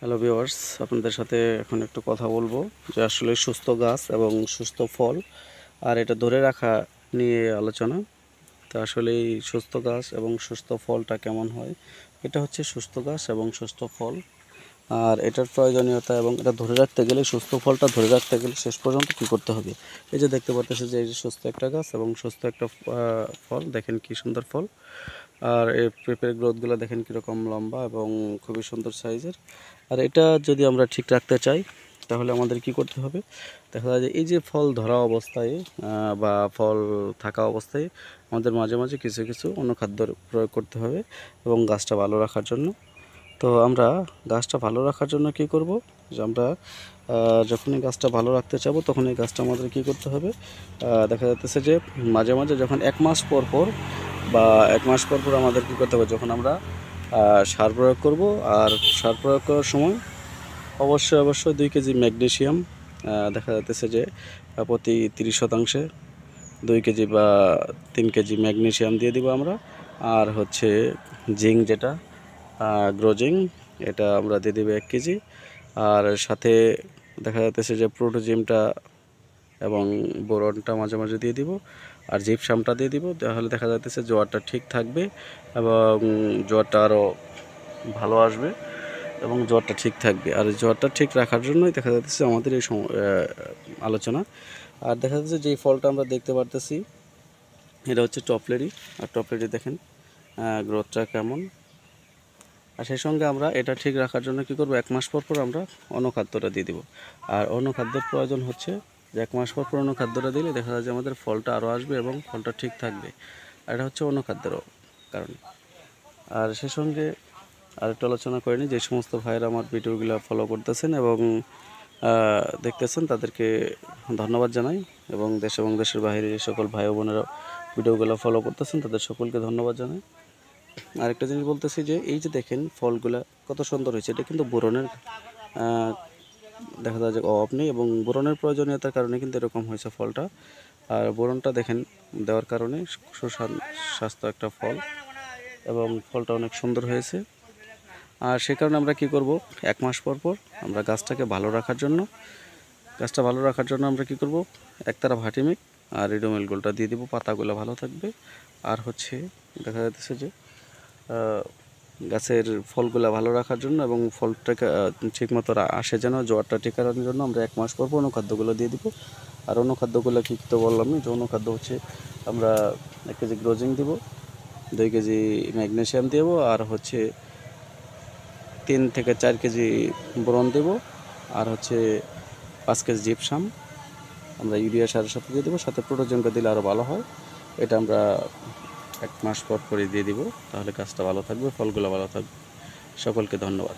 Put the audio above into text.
Hello viewers, আপনাদের সাথে এখন একটু কথা বলবো যে আসলে সুস্থ গাছ এবং সুস্থ ফল আর এটা ধরে রাখা নিয়ে আলোচনা। তো আসলে এই সুস্থ গাছ এবং সুস্থ ফলটা কেমন হয়, এটা হচ্ছে সুস্থ গাছ এবং সুস্থ ফল। আর এটার প্রয়োজনীয়তা এবং এটা ধরে রাখতে গেলে, সুস্থ ফলটা ধরে রাখতে গেলে শেষ পর্যন্ত কী করতে হবে। এই যে দেখতে পাচ্ছেন যে এই যে সুস্থ একটা গাছ এবং সুস্থ একটা ফল, দেখেন কি সুন্দর ফল। আর এই পেঁপের গ্রোথগুলো দেখেন কীরকম লম্বা এবং খুবই সুন্দর সাইজের। আর এটা যদি আমরা ঠিক রাখতে চাই তাহলে আমাদের কি করতে হবে, দেখা যায় যে এই যে ফল ধরা অবস্থায় বা ফল থাকা অবস্থায় আমাদের মাঝে মাঝে কিছু কিছু অনুখাদ্যর প্রয়োগ করতে হবে এবং গাছটা ভালো রাখার জন্য। তো আমরা গাছটা ভালো রাখার জন্য কি করব, যে আমরা যখনই গাছটা ভালো রাখতে চাবো তখন এই গাছটা আমাদের কি করতে হবে, দেখা যাচ্ছে যে মাঝে মাঝে যখন 1 মাস পর পর বা 1 মাস পর পর আমাদের কী করতে হবে, যখন আমরা সার প্রয়োগ করব। আর সার প্রয়োগ করার সময় অবশ্যই 2 কেজি ম্যাগনেসিয়াম, দেখা যাচ্ছে যে প্রতি 30 শতাংশে 2 কেজি বা 3 কেজি ম্যাগনেসিয়াম দিয়ে দিব আমরা। আর হচ্ছে জিঙ্ক, যেটা গ্রোজিং, এটা আমরা দিয়ে দেবো 1 কেজি। আর সাথে দেখা যাচ্ছে যে প্রোটোজিমটা এবং বোরনটা মাঝে মাঝে দিয়ে দিব। আর জিপসামটা দিয়ে দিব, তাহলে দেখা যাচ্ছে জোয়ারটা ঠিক থাকবে এবং জোয়ারটা আরও ভালো আসবে এবং জোয়ারটা ঠিক থাকবে। আর জোয়ারটা ঠিক রাখার জন্যই দেখা যাচ্ছে আমাদের এই আলোচনা। আর দেখা যাচ্ছে যে ফলটা আমরা দেখতে পারতেছি, এটা হচ্ছে টপলেরি। আর টপলেরি দেখেন গ্রোথটা কেমন। আর সেই সঙ্গে আমরা এটা ঠিক রাখার জন্য কী করব, 1 মাস পর পর আমরা অনুখাদ্যটা দিয়ে দিব। আর অনুখাদ্যের প্রয়োজন হচ্ছে যে 1 মাস পর পর অনুখাদ্যটা দিলে দেখা যায় যে আমাদের ফলটা আরও আসবে এবং ফলটা ঠিক থাকবে। আর এটা হচ্ছে অনুখাদ্যের কারণে। আর সেই সঙ্গে আরেকটু আলোচনা করে নিই, যে সমস্ত ভাইয়েরা আমার ভিডিওগুলো ফলো করতেছেন এবং দেখতেছেন তাদেরকে ধন্যবাদ জানাই, এবং দেশ এবং দেশের বাইরে যে সকল ভাই বোনেরা ভিডিওগুলো ফলো করতেছেন তাদের সকলকে ধন্যবাদ জানাই। আরেকটা জিনিস বলতেছি যে এই যে দেখেন ফলগুলা কত সুন্দর হয়েছে, এটা কিন্তু বোরনের দেখা যায় যে অভাব নেই এবং বোরনের প্রয়োজনীয়তার কারণে কিন্তু এরকম হয়েছে ফলটা। আর বোরনটা দেখেন দেওয়ার কারণে সুস্বাস্থ্য একটা ফল এবং ফলটা অনেক সুন্দর হয়েছে। আর সে কারণে আমরা কি করব, 1 মাস পর পর আমরা গাছটাকে ভালো রাখার জন্য আমরা কি করব, একতারা ভাটিমিক আর রিডোমিল গোলটা দিয়ে দিব, পাতাগুলো ভালো থাকবে। আর হচ্ছে দেখা যাচ্ছে যে গাছের ফলগুলো ভালো রাখার জন্য এবং ফলটাকে ঠিকমতো আসে যেন, জোয়ারটা টিকানোর জন্য আমরা 1 মাস পর পর অনুখাদ্যগুলো দিয়ে দিব। আর অনুখাদ্যগুলো কী তো বললামই, যে অনুখাদ্য হচ্ছে আমরা 1 কেজি গ্রোজিং দিব, 2 কেজি ম্যাগনেসিয়াম দেব, আর হচ্ছে 3 থেকে 4 কেজি বোরন দেব, আর হচ্ছে 5 কেজি জিপসাম আমরা ইউরিয়া সারের সাথে দিয়ে দেবো, সাথে প্রোটোজেনটা দিলে আরও ভালো হয়। এটা আমরা 1 মাস পর পরই দিয়ে দিব, তাহলে গাছটা ভালো থাকবে, ফলগুলো ভালো থাকবে। সকলকে ধন্যবাদ।